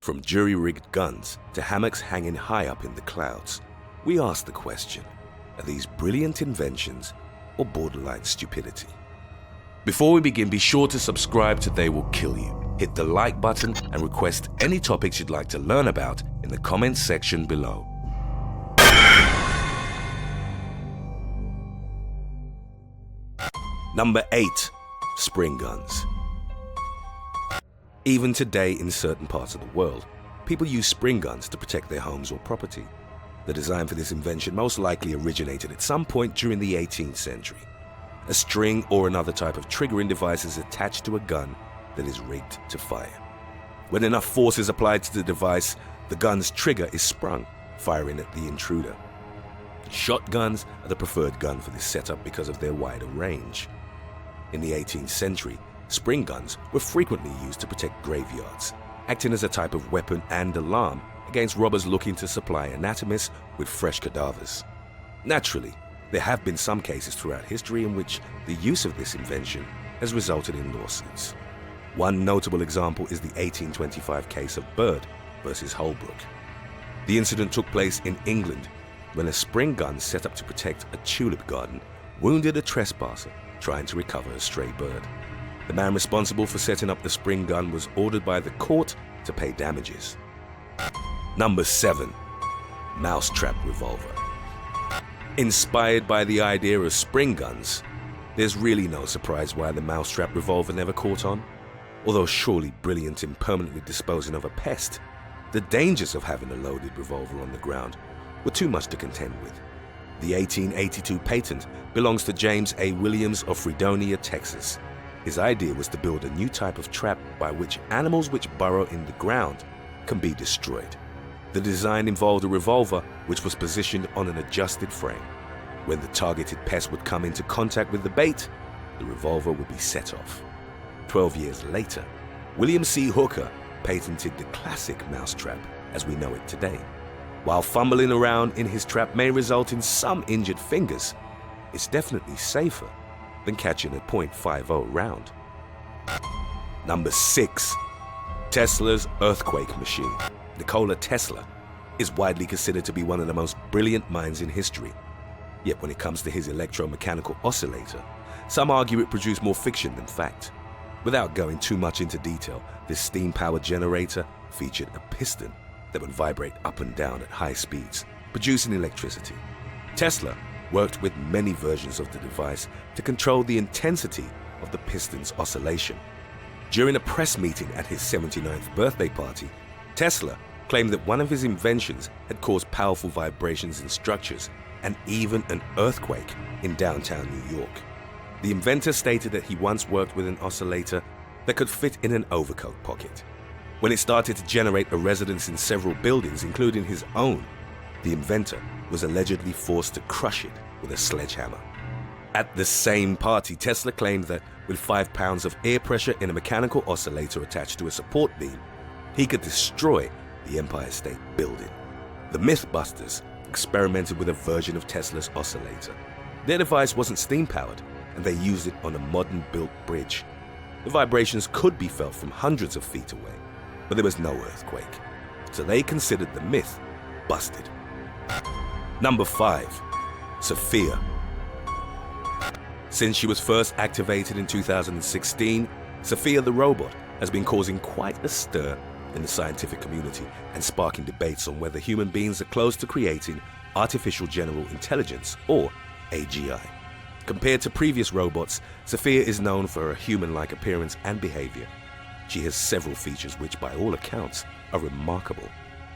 From jury-rigged guns to hammocks hanging high up in the clouds, we ask the question, are these brilliant inventions or borderline stupidity? Before we begin, be sure to subscribe to They Will Kill You. Hit the like button and request any topics you'd like to learn about in the comments section below. Number 8. Spring guns. Even today in certain parts of the world, people use spring guns to protect their homes or property. The design for this invention most likely originated at some point during the 18th century. A string or another type of triggering device is attached to a gun that is rigged to fire. When enough force is applied to the device, the gun's trigger is sprung, firing at the intruder. Shotguns are the preferred gun for this setup because of their wider range. In the 18th century, spring guns were frequently used to protect graveyards, acting as a type of weapon and alarm against robbers looking to supply anatomists with fresh cadavers. Naturally, there have been some cases throughout history in which the use of this invention has resulted in lawsuits. One notable example is the 1825 case of Bird versus Holbrook. The incident took place in England when a spring gun set up to protect a tulip garden wounded a trespasser trying to recover a stray bird. The man responsible for setting up the spring gun was ordered by the court to pay damages. Number 7. Mousetrap Revolver. Inspired by the idea of spring guns, there's really no surprise why the Mousetrap Revolver never caught on. Although surely brilliant in permanently disposing of a pest, the dangers of having a loaded revolver on the ground were too much to contend with. The 1882 patent belongs to James A. Williams of Fredonia, Texas. His idea was to build a new type of trap by which animals which burrow in the ground can be destroyed. The design involved a revolver which was positioned on an adjusted frame. When the targeted pest would come into contact with the bait, the revolver would be set off. 12 years later, William C. Hooker patented the classic mousetrap as we know it today. While fumbling around in his trap may result in some injured fingers, it's definitely safer than catching a .50 round. Number 6. Tesla's earthquake machine. Nikola Tesla is widely considered to be one of the most brilliant minds in history. Yet when it comes to his electro-mechanical oscillator, some argue it produced more fiction than fact. Without going too much into detail, this steam-powered generator featured a piston that would vibrate up and down at high speeds, producing electricity. Tesla worked with many versions of the device to control the intensity of the piston's oscillation. During a press meeting at his 79th birthday party, Tesla claimed that one of his inventions had caused powerful vibrations in structures and even an earthquake in downtown New York. The inventor stated that he once worked with an oscillator that could fit in an overcoat pocket. When it started to generate a resonance in several buildings, including his own, the inventor was allegedly forced to crush it with a sledgehammer. At the same party, Tesla claimed that with 5 pounds of air pressure in a mechanical oscillator attached to a support beam, he could destroy the Empire State Building. The MythBusters experimented with a version of Tesla's oscillator. Their device wasn't steam-powered, and they used it on a modern-built bridge. The vibrations could be felt from hundreds of feet away, but there was no earthquake, so they considered the myth busted. Number 5. Sofia. Since she was first activated in 2016, Sofia the robot has been causing quite a stir in the scientific community and sparking debates on whether human beings are close to creating artificial general intelligence, or AGI. Compared to previous robots, Sofia is known for her human-like appearance and behavior. She has several features which, by all accounts, are remarkable.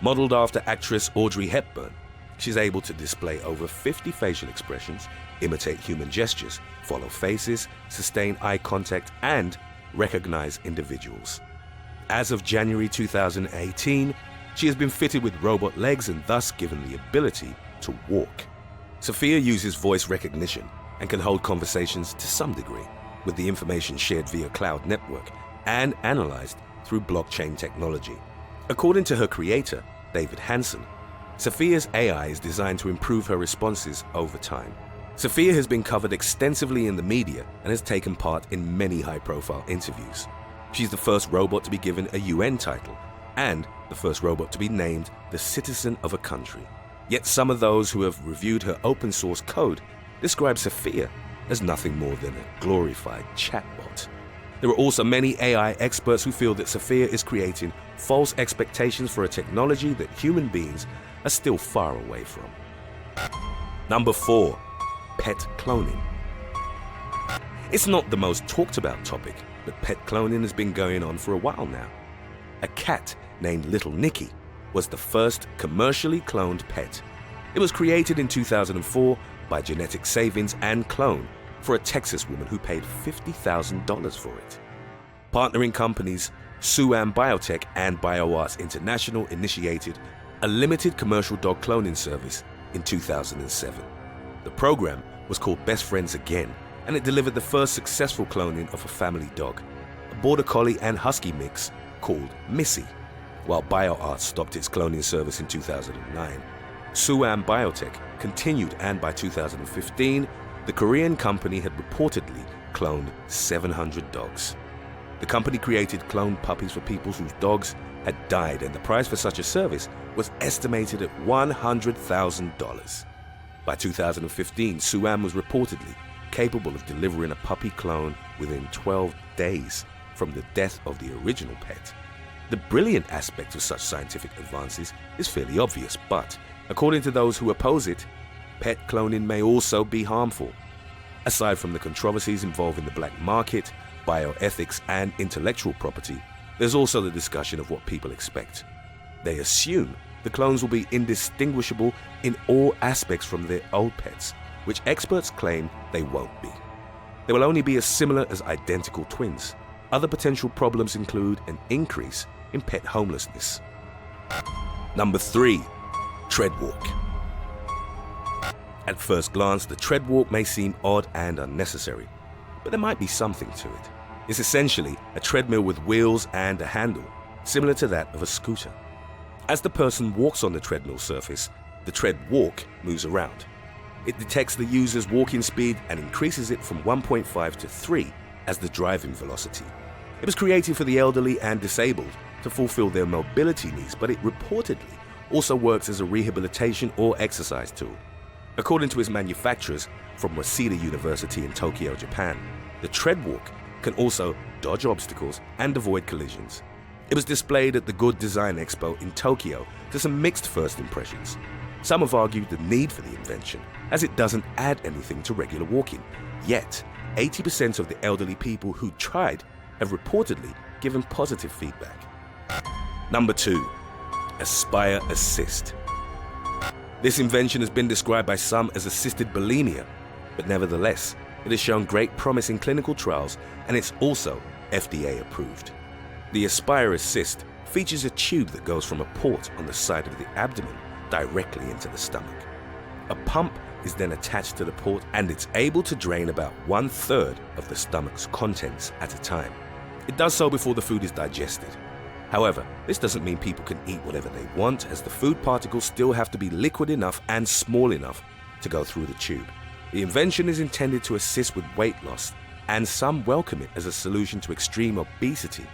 Modeled after actress Audrey Hepburn, she's able to display over 50 facial expressions, imitate human gestures, follow faces, sustain eye contact, and recognize individuals. As of January 2018, she has been fitted with robot legs and thus given the ability to walk. Sofia uses voice recognition and can hold conversations to some degree, with the information shared via cloud network and analyzed through blockchain technology. According to her creator, David Hanson, Sofia's AI is designed to improve her responses over time. Sofia has been covered extensively in the media and has taken part in many high-profile interviews. She's the first robot to be given a UN title and the first robot to be named the citizen of a country. Yet some of those who have reviewed her open source code describe Sofia as nothing more than a glorified chatbot. There are also many AI experts who feel that Sofia is creating false expectations for a technology that human beings are still far away from. Number 4. Pet cloning. It's not the most talked about topic, but pet cloning has been going on for a while now. A cat named Little Nicky was the first commercially cloned pet. It was created in 2004 by Genetic Savings and Clone for a Texas woman who paid $50,000 for it. Partnering companies Suam Biotech and BioArts International initiated a limited commercial dog cloning service in 2007. The program was called Best Friends Again, and it delivered the first successful cloning of a family dog, a Border Collie and Husky mix called Missy. While BioArts stopped its cloning service in 2009, Suam Biotech continued, and by 2015, the Korean company had reportedly cloned 700 dogs. The company created cloned puppies for people whose dogs had died, and the price for such a service was estimated at $100,000. By 2015, Suam was reportedly capable of delivering a puppy clone within 12 days from the death of the original pet. The brilliant aspect of such scientific advances is fairly obvious, but according to those who oppose it, pet cloning may also be harmful. Aside from the controversies involving the black market, bioethics, and intellectual property, there's also the discussion of what people expect. They assume the clones will be indistinguishable in all aspects from their old pets, which experts claim they won't be. They will only be as similar as identical twins. Other potential problems include an increase in pet homelessness. Number 3. Treadwalk. At first glance, the treadwalk may seem odd and unnecessary, but there might be something to it. It's essentially a treadmill with wheels and a handle, similar to that of a scooter. As the person walks on the treadmill surface, the treadwalk moves around. It detects the user's walking speed and increases it from 1.5 to 3 as the driving velocity. It was created for the elderly and disabled to fulfill their mobility needs, but it reportedly also works as a rehabilitation or exercise tool. According to its manufacturers from Waseda University in Tokyo, Japan, the treadwalk can also dodge obstacles and avoid collisions. It was displayed at the Good Design Expo in Tokyo to some mixed first impressions. Some have argued the need for the invention, as it doesn't add anything to regular walking. Yet, 80% of the elderly people who tried have reportedly given positive feedback. Number 2. Aspire Assist. This invention has been described by some as assisted bulimia, but nevertheless, it has shown great promise in clinical trials, and it's also FDA approved. The Aspire Assist features a tube that goes from a port on the side of the abdomen directly into the stomach. A pump is then attached to the port, and it's able to drain about 1/3 of the stomach's contents at a time. It does so before the food is digested. However, this doesn't mean people can eat whatever they want, as the food particles still have to be liquid enough and small enough to go through the tube. The invention is intended to assist with weight loss, and some welcome it as a solution to extreme obesity,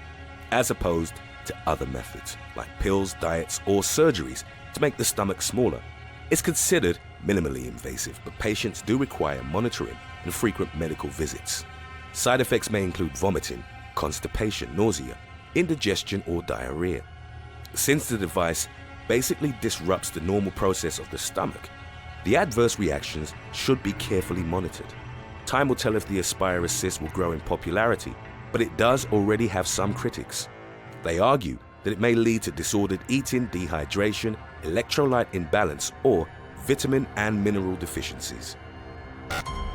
as opposed to other methods like pills, diets, or surgeries to make the stomach smaller. It's considered minimally invasive, but patients do require monitoring and frequent medical visits. Side effects may include vomiting, constipation, nausea, indigestion, or diarrhea. Since the device basically disrupts the normal process of the stomach, the adverse reactions should be carefully monitored. Time will tell if the Aspire Assist will grow in popularity, but it does already have some critics. They argue that it may lead to disordered eating, dehydration, electrolyte imbalance, or vitamin and mineral deficiencies.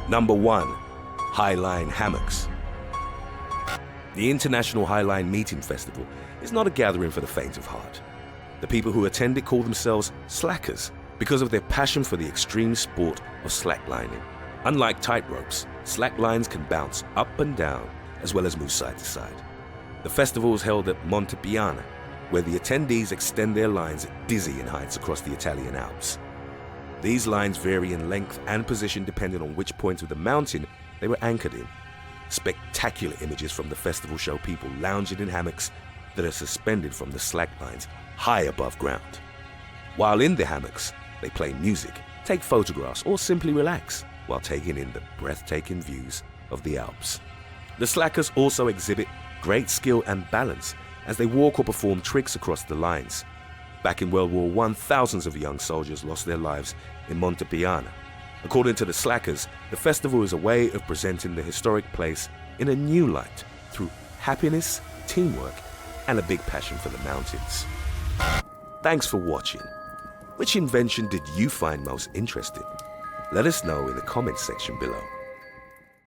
Number 1. Highline hammocks. The International Highline Meeting Festival is not a gathering for the faint of heart. The people who attend it call themselves slackers because of their passion for the extreme sport of slacklining. Unlike tight ropes, slack lines can bounce up and down as well as move side to side. The festival is held at Montepiana, where the attendees extend their lines at dizzying heights across the Italian Alps. These lines vary in length and position depending on which point of the mountain they were anchored in. Spectacular images from the festival show people lounging in hammocks, that are suspended from the slack lines high above ground. While in the hammocks, they play music, take photographs, or simply relax while taking in the breathtaking views of the Alps. The slackers also exhibit great skill and balance as they walk or perform tricks across the lines. Back in World War I, thousands of young soldiers lost their lives in Montepiana. According to the slackers, the festival is a way of presenting the historic place in a new light through happiness, teamwork, and a big passion for the mountains. Thanks for watching. Which invention did you find most interesting? Let us know in the comments section below.